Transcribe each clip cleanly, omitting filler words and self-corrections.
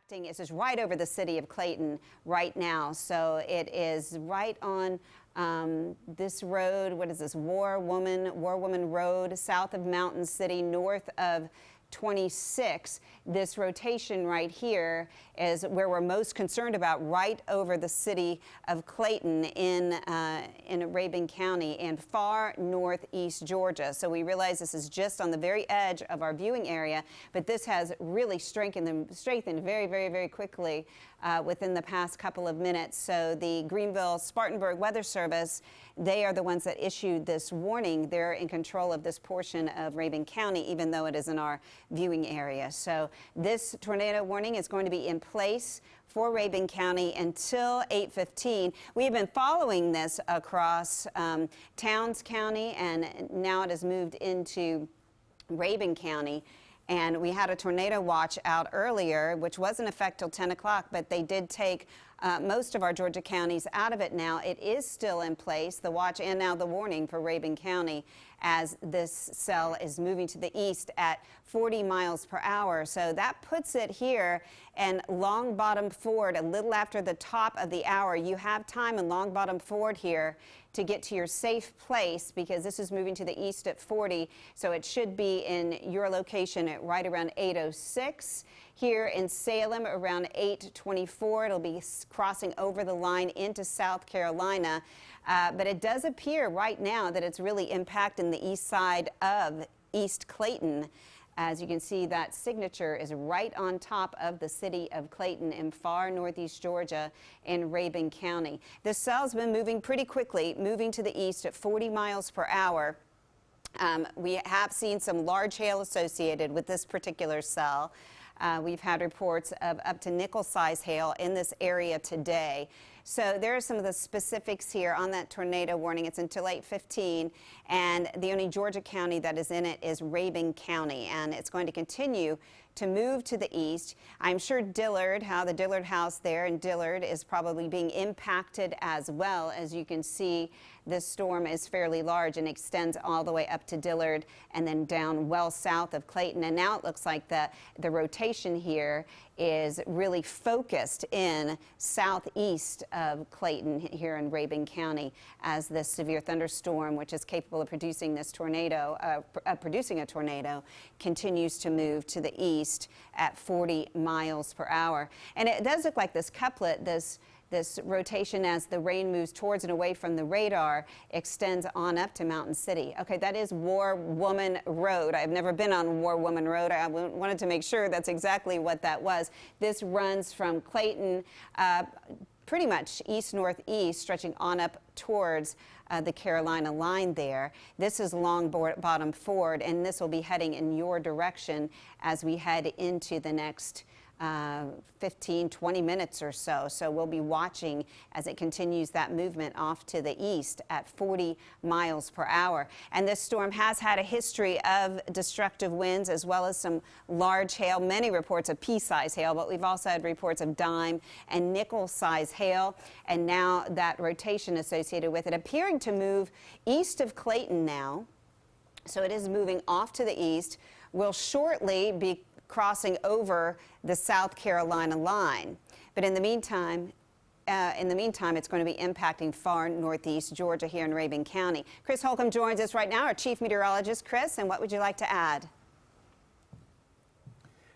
It's just right over the city of Clayton right now. So it is right on this road. What is this? War Woman Road, south of Mountain City, north of 26. This rotation right here is where we're most concerned about, right over the city of Clayton in Rabun County and far northeast Georgia. So we realize this is just on the very edge of our viewing area, but this has really strengthened very quickly within the past couple of minutes. So the Greenville-Spartanburg Weather Service, they are the ones that issued this warning. They're in control of this portion of Rabun County, even though it is in our viewing area. So this tornado warning is going to be in place for Rabun County until 8:15. We have been following this across Towns County, and now it has moved into Rabun County. And we had a tornado watch out earlier, which wasn't in effect till 10 o'clock, but they did take most of our Georgia counties out of it now. It is still in place, the watch and now the warning for Rabun County, as this cell is moving to the east at 40 miles per hour. So that puts it here in Long Bottom Ford a little after the top of the hour. You have time in Long Bottom Ford here to get to your safe place, because this is moving to the east at 40. So it should be in your location at right around 8:06. Here in Salem around 8:24. It'll be crossing over the line into South Carolina. But it does appear right now that it's really impacting the east side of East Clayton. As you can see, that signature is right on top of the city of Clayton in far northeast Georgia in Rabun County. This cell's been moving pretty quickly, moving to the east at 40 miles per hour. We have seen some large hail associated with this particular cell. We've had reports of up to nickel-size hail in this area today. So there are some of the specifics here on that tornado warning. It's until 8:15, and the only Georgia county that is in it is Rabun County, and it's going to continue to move to the east. I'm sure Dillard, the Dillard house there in Dillard, is probably being impacted as well. As you can see, this storm is fairly large and extends all the way up to Dillard and then down well south of Clayton. And now it looks like the rotation here is really focused in southeast of Clayton here in Rabun County, as this severe thunderstorm, which is capable of producing this tornado, producing a tornado, continues to move to the east at 40 miles per hour. And it does look like this couplet, this rotation as the rain moves towards and away from the radar, extends on up to Mountain City. Okay, that is War Woman Road. I've never been on War Woman Road. I wanted to make sure that's exactly what that was. This runs from Clayton pretty much east-northeast, stretching on up towards the Carolina line there. This is Long Bottom Ford, and this will be heading in your direction as we head into the next 15-20 minutes or so. So we'll be watching as it continues that movement off to the east at 40 miles per hour. And this storm has had a history of destructive winds as well as some large hail, many reports of pea-size hail, but we've also had reports of dime and nickel-size hail. And now that rotation associated with it appearing to move east of Clayton now. So it is moving off to the east, will shortly be crossing over the South Carolina line. But in the meantime, it's going to be impacting far northeast Georgia here in Rabun County. Chris Holcomb joins us right now, our chief meteorologist. Chris, and what would you like to add?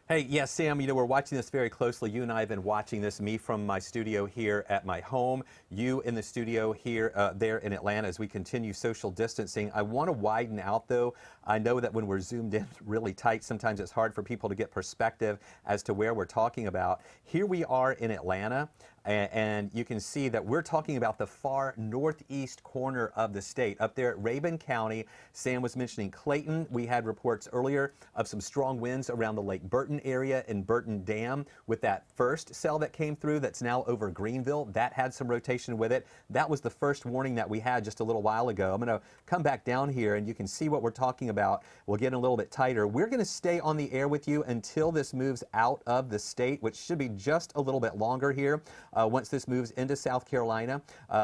Hey, yes, Sam, we're watching this very closely. You and I have been watching this, me from my studio here at my home, you in the studio here, there in Atlanta, as we continue social distancing. I want to widen out, though. I know that when we're zoomed in really tight, sometimes it's hard for people to get perspective as to where we're talking about. Here we are in Atlanta. And you can see that we're talking about the far northeast corner of the state, up there at Rabun County. Sam was mentioning Clayton. We had reports earlier of some strong winds around the Lake Burton area and Burton Dam with that first cell that came through that's now over Greenville. That had some rotation with it. That was the first warning that we had just a little while ago. I'm going to come back down here and you can see what we're talking about. We'll get a little bit tighter. We're going to stay on the air with you until this moves out of the state, which should be just a little bit longer here. once this moves into South Carolina.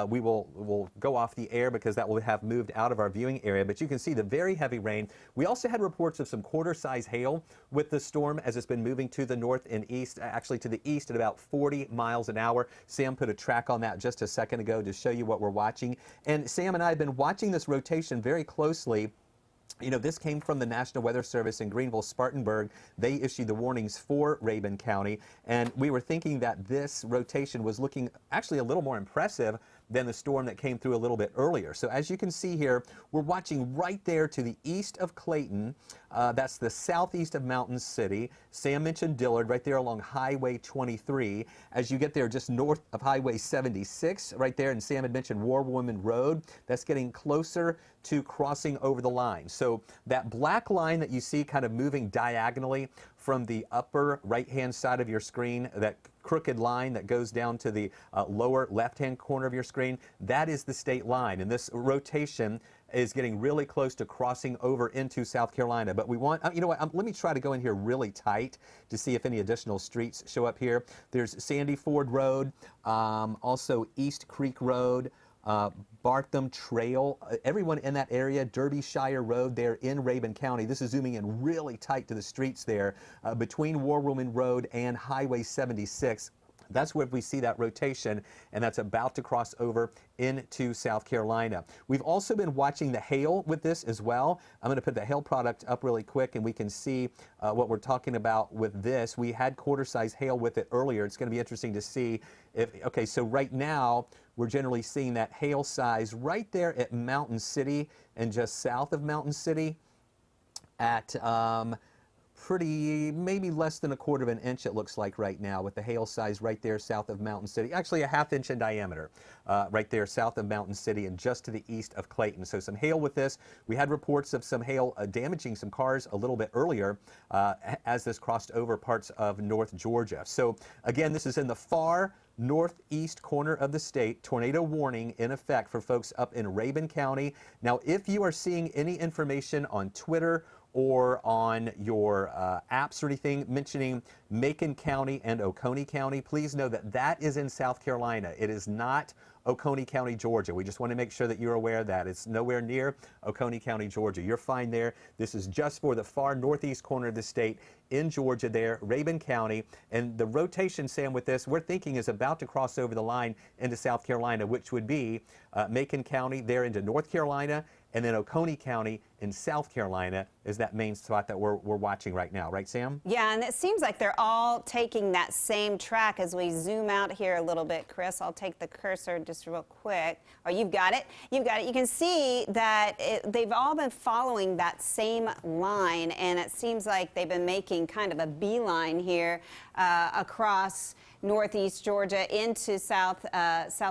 We'll go off the air because that will have moved out of our viewing area, but you can see the very heavy rain. We also had reports of some quarter-size hail with the storm as it's been moving to the north and east, actually to the east at about 40 miles an hour. Sam put a track on that just a second ago to show you what we're watching. And Sam and I have been watching this rotation very closely. You know, this came from the National Weather Service in Greenville, Spartanburg. They issued the warnings for Rabun County, and we were thinking that this rotation was looking actually a little more impressive than the storm that came through a little bit earlier. So as you can see here, we're watching right there to the east of Clayton. That's the southeast of Mountain City. Sam mentioned Dillard right there along Highway 23. As you get there just north of Highway 76 right there, and Sam had mentioned War Woman Road. That's getting closer to crossing over the line. So that black line that you see kind of moving diagonally from the upper right-hand side of your screen, that crooked line that goes down to the lower left-hand corner of your screen, that is the state line. And this rotation is getting really close to crossing over into South Carolina. But we want, you know what, let me try to go in here really tight to see if any additional streets show up here. There's Sandy Ford Road, also East Creek Road, Bartham Trail, everyone in that area, Derbyshire Road there in Rabun County. This is zooming in really tight to the streets there between War Woman Road and Highway 76. That's where we see that rotation, and that's about to cross over into South Carolina. We've also been watching the hail with this as well. I'm going to put the hail product up really quick, and we can see what we're talking about with this. We had quarter-size hail with it earlier. It's going to be interesting to see if, okay, so right now, we're generally seeing that hail size right there at Mountain City and just south of Mountain City at maybe less than 1/4 of an inch it looks like right now, with the hail size right there south of Mountain City. Actually a 1/2 inch in diameter right there south of Mountain City and just to the east of Clayton. So some hail with this. We had reports of some hail damaging some cars a little bit earlier as this crossed over parts of North Georgia. So again, this is in the far northeast corner of the state. Tornado warning in effect for folks up in Rabun County. Now, if you are seeing any information on Twitter or on your apps or anything mentioning Macon County and Oconee County, please know that that is in South Carolina. It is not Oconee County, Georgia. We just want to make sure that you're aware of that. It's nowhere near Oconee County, Georgia. You're fine there. This is just for the far northeast corner of the state in Georgia there, Rabun County. And the rotation, Sam, with this, we're thinking is about to cross over the line into South Carolina, which would be Macon County there into North Carolina, and then Oconee County in South Carolina is that main spot that we're watching right now. Right, Sam? Yeah, and it seems like they're all taking that same track. As we zoom out here a little bit, Chris, I'll take the cursor just real quick. Oh, you've got it. You've got it. You can see that they've all been following that same line, and it seems like they've been making kind of a beeline here across northeast Georgia into South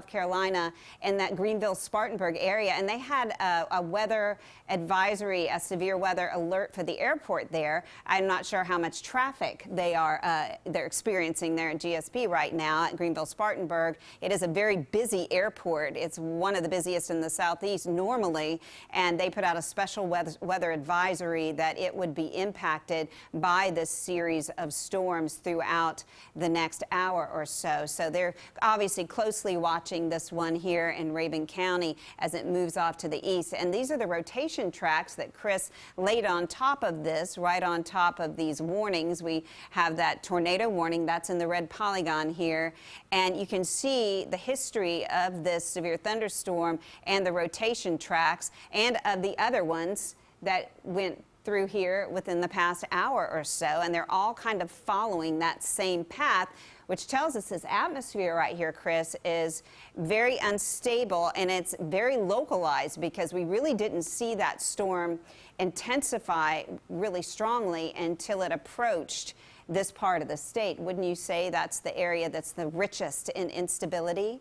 Carolina and that Greenville-Spartanburg area. And they had a weather advisory, a severe weather alert for the airport there. I'm not sure how much traffic they're experiencing there at GSP right now at Greenville-Spartanburg. It is a very busy airport. It's one of the busiest in the southeast normally, and they put out a special weather advisory that it would be impacted by this series of storms throughout the next hour or so. So they're obviously closely watching this one here in Rabun County as it moves off to the east. And these are the rotation tracks that Chris laid on top of this, right on top of these warnings. We have that tornado warning that's in the red polygon here. And you can see the history of this severe thunderstorm and the rotation tracks and of the other ones that went through here within the past hour or so, and they're all kind of following that same path, which tells us this atmosphere right here, Chris, is very unstable and it's very localized because we really didn't see that storm intensify really strongly until it approached this part of the state. Wouldn't you say that's the area that's the richest in instability?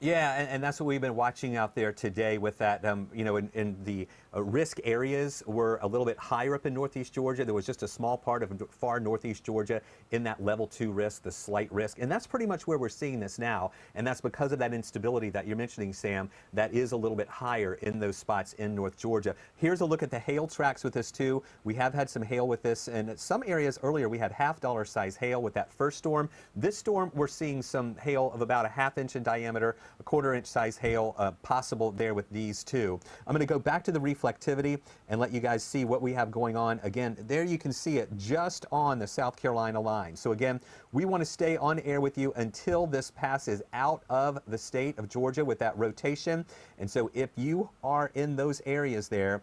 Yeah, and that's what we've been watching out there today with that, you know, in the risk areas were a little bit higher up in northeast Georgia. There was just a small part of far northeast Georgia in that level 2 risk, the slight risk. And that's pretty much where we're seeing this now. And that's because of that instability that you're mentioning, Sam, that is a little bit higher in those spots in North Georgia. Here's a look at the hail tracks with this too. We have had some hail with this, and some areas earlier we had $half size hail with that first storm. This storm, we're seeing some hail of about a 1/2 inch in diameter, a 1/4 inch size hail possible there with these two. I'm going to go back to the reflectivity and let you guys see what we have going on. Again, there you can see it just on the South Carolina line. So again, we want to stay on air with you until this passes out of the state of Georgia with that rotation. And so if you are in those areas there,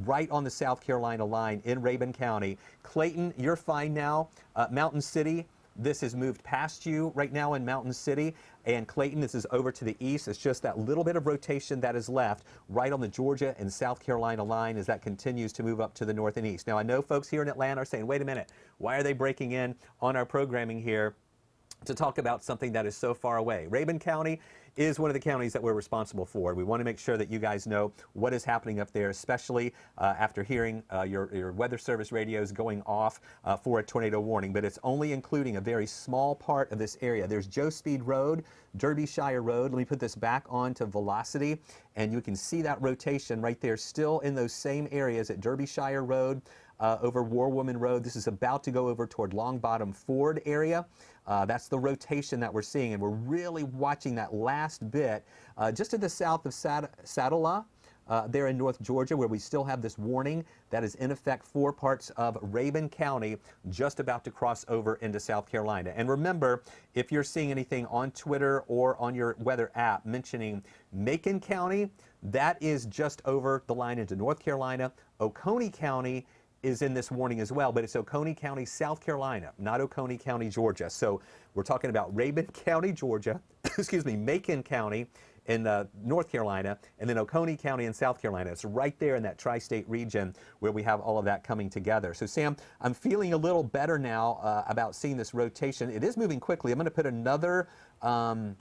right on the South Carolina line in Rabun County, Clayton, you're fine now. Mountain City, this has moved past you right now in Mountain City, and Clayton, this is over to the east. It's just that little bit of rotation that is left right on the Georgia and South Carolina line as that continues to move up to the north and east. Now, I know folks here in Atlanta are saying, wait a minute, why are they breaking in on our programming here to talk about something that is so far away? Rabun County is one of the counties that we're responsible for. We want to make sure that you guys know what is happening up there, especially after hearing your weather service radios going off for a tornado warning. But it's only including a very small part of this area. There's Joe Speed Road, Derbyshire Road. Let me put this back on to velocity, and you can see that rotation right there still in those same areas at Derbyshire Road, over War Woman Road. This is about to go over toward Long Bottom Ford area. That's the rotation that we're seeing, and we're really watching that last bit just to the south of Saddala, there in North Georgia, where we still have this warning that is in effect for parts of Rabun County, just about to cross over into South Carolina. And remember, if you're seeing anything on Twitter or on your weather app mentioning Macon County, that is just over the line into North Carolina. Oconee County is in this warning as well, but it's Oconee County, South Carolina, not Oconee County, Georgia. So we're talking about Rabun County, Georgia, excuse me, Macon County in North Carolina, and then Oconee County in South Carolina. It's right there in that tri-state region where we have all of that coming together. So Sam, I'm feeling a little better now about seeing this rotation. It is moving quickly. I'm going to put another time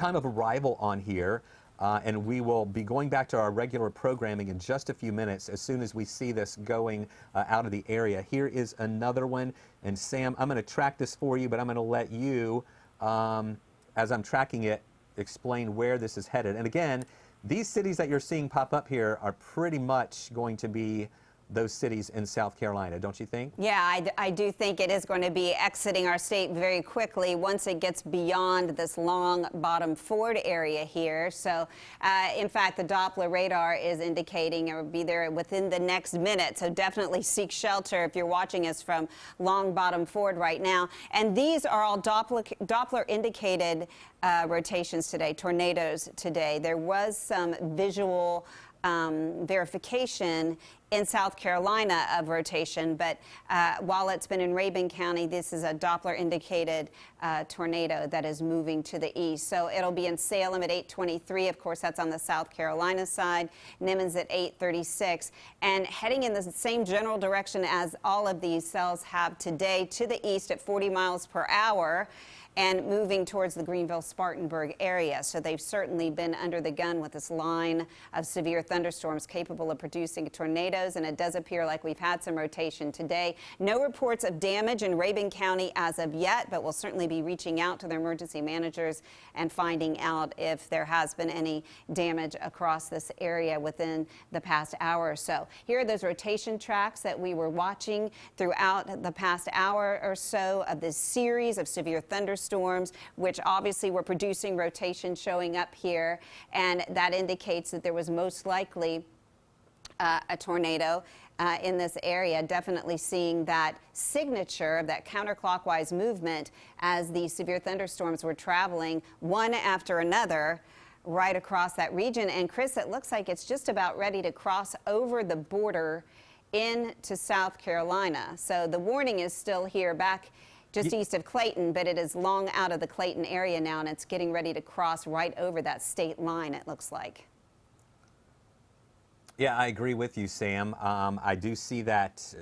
of arrival on here. And we will be going back to our regular programming in just a few minutes as soon as we see this going out of the area. Here is another one. And Sam, I'm going to track this for you, but I'm going to let you, as I'm tracking it, explain where this is headed. And again, these cities that you're seeing pop up here are pretty much going to be those cities in South Carolina, don't you think? Yeah, I do think it is going to be exiting our state very quickly once it gets beyond this Long Bottom Ford area here. So, in fact, the Doppler radar is indicating it will be there within the next minute. So definitely seek shelter if you're watching us from Long Bottom Ford right now. And these are all Doppler indicated rotations today, tornadoes today. There was some visual verification in South Carolina of rotation, but while it's been in Rabun County, this is a Doppler indicated tornado that is moving to the east. So it'll be in Salem at 8:23. Of course, that's on the South Carolina side. Nimmons at 8:36, and heading in the same general direction as all of these cells have today, to the east at 40 miles per hour. And moving towards the Greenville-Spartanburg area. So they've certainly been under the gun with this line of severe thunderstorms capable of producing tornadoes, and it does appear like we've had some rotation today. No reports of damage in Rabun County as of yet, but we'll certainly be reaching out to their emergency managers and finding out if there has been any damage across this area within the past hour or so. Here are those rotation tracks that we were watching throughout the past hour or so of this series of severe thunderstorms, which obviously were producing rotation showing up here, and that indicates that there was most likely a tornado in this area. Definitely seeing that signature of that counterclockwise movement as the severe thunderstorms were traveling one after another right across that region. And Chris, it looks like it's just about ready to cross over the border into South Carolina. So the warning is still here back just east of Clayton, but it is long out of the Clayton area now, and it's getting ready to cross right over that state line, it looks like. Yeah, I agree with you, Sam. I do see that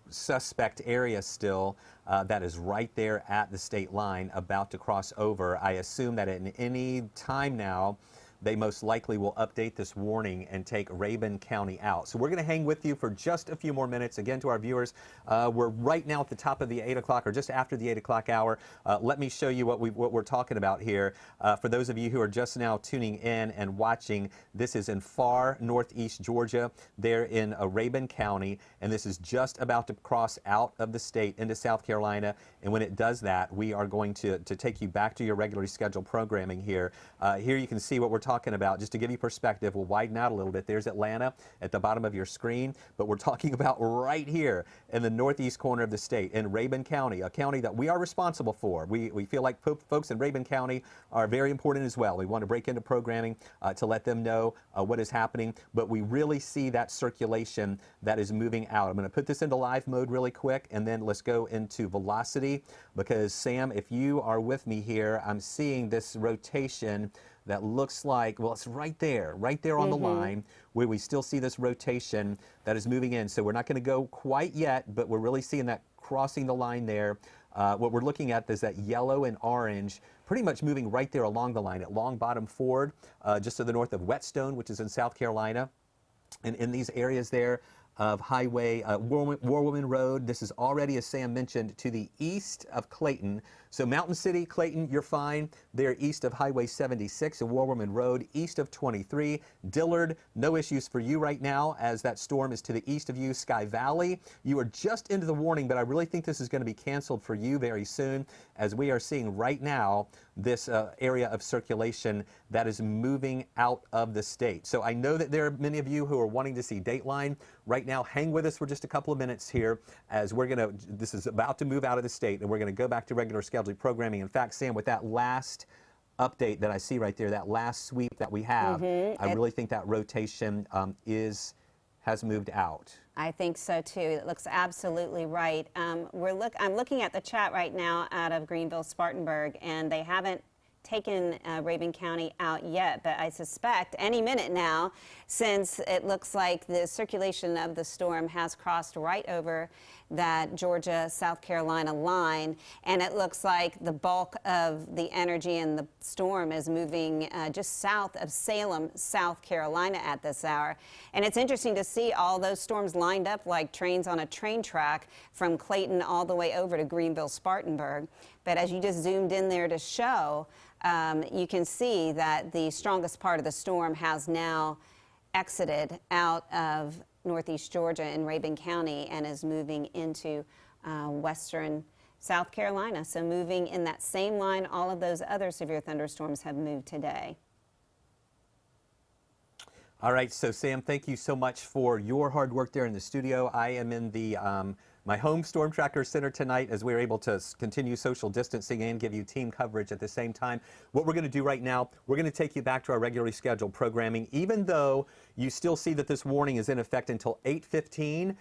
suspect area still that is right there at the state line about to cross over. I assume that at any time now they most likely will update this warning and take Rabun County out. So we're going to hang with you for just a few more minutes. Again, to our viewers, we're right now at the top of the 8 o'clock or just after the 8 o'clock hour. Let me show you what we're talking about here. For those of you who are just now tuning in and watching, this is in far northeast Georgia. They're in Rabun County, and this is just about to cross out of the state into South Carolina. And when it does that, we are going to take you back to your regularly scheduled programming here. Here you can see what we're talking about. Just to give you perspective, we'll widen out a little bit. There's Atlanta at the bottom of your screen, but we're talking about right here in the northeast corner of the state in Rabun County, a county that we are responsible for. We feel like folks in Rabun County are very important as well. We want to break into programming to let them know what is happening, but we really see that circulation that is moving out. I'm going to put this into live mode really quick, and then let's go into velocity, because Sam, if you are with me here, I'm seeing this rotation that looks like, well, it's right there on the line, where we still see this rotation that is moving in. So we're not going to go quite yet, but we're really seeing that crossing the line there. What we're looking at is that yellow and orange pretty much moving right there along the line at Long Bottom Ford, just to the north of Whetstone, which is in South Carolina. And in these areas there of Highway War Woman Road, this is already, as Sam mentioned, to the east of Clayton. So Mountain City, Clayton, you're fine. They're east of Highway 76 and War Woman Road, east of 23. Dillard, no issues for you right now, as that storm is to the east of you. Sky Valley, you are just into the warning, but I really think this is going to be canceled for you very soon, as we are seeing right now this area of circulation that is moving out of the state. So I know that there are many of you who are wanting to see Dateline right now. Hang with us for just a couple of minutes here, as this is about to move out of the state, and we're going to go back to regular scheduled programming. In fact, Sam, with that last update that I see right there, that last sweep that we have, I really think that rotation has moved out. I think so too. It looks absolutely right. I'm looking at the chat right now out of Greenville, Spartanburg, and they haven't taken Rabun County out yet, but I suspect any minute now, since it looks like the circulation of the storm has crossed right over that Georgia-South Carolina line, and it looks like the bulk of the energy in the storm is moving just south of Salem, South Carolina at this hour. And it's interesting to see all those storms lined up like trains on a train track from Clayton all the way over to Greenville, Spartanburg. But as you just zoomed in there to show, you can see that the strongest part of the storm has now exited out of northeast Georgia in Rabun County and is moving into western South Carolina. So moving in that same line all of those other severe thunderstorms have moved today. All right, so Sam, thank you so much for your hard work there in the studio. I am in the my home Storm Tracker Center tonight, as we're able to continue social distancing and give you team coverage at the same time. What we're going to do right now, we're going to take you back to our regularly scheduled programming. Even though you still see that this warning is in effect until 8:15,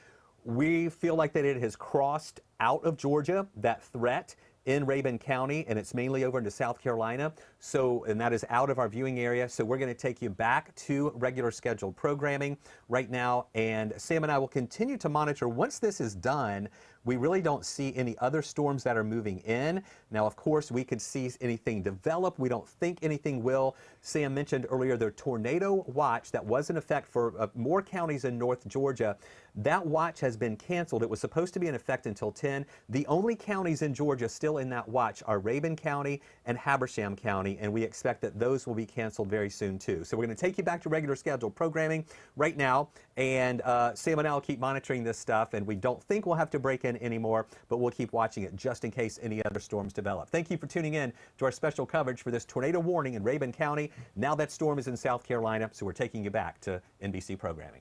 we feel like that it has crossed out of Georgia, that threat in Rabun County, and it's mainly over into South Carolina. So, and that is out of our viewing area. So we're going to take you back to regular scheduled programming right now. And Sam and I will continue to monitor. Once this is done, we really don't see any other storms that are moving in. Now, of course, we could see anything develop. We don't think anything will. Sam mentioned earlier the tornado watch that was in effect for more counties in North Georgia. That watch has been canceled. It was supposed to be in effect until 10. The only counties in Georgia still in that watch are Rabun County and Habersham County, and we expect that those will be canceled very soon too. So we're going to take you back to regular scheduled programming right now, and Sam and I will keep monitoring this stuff, and we don't think we'll have to break in anymore, but we'll keep watching it just in case any other storms develop. Thank you for tuning in to our special coverage for this tornado warning in Rabun County. Now that storm is in South Carolina, so we're taking you back to NBC programming.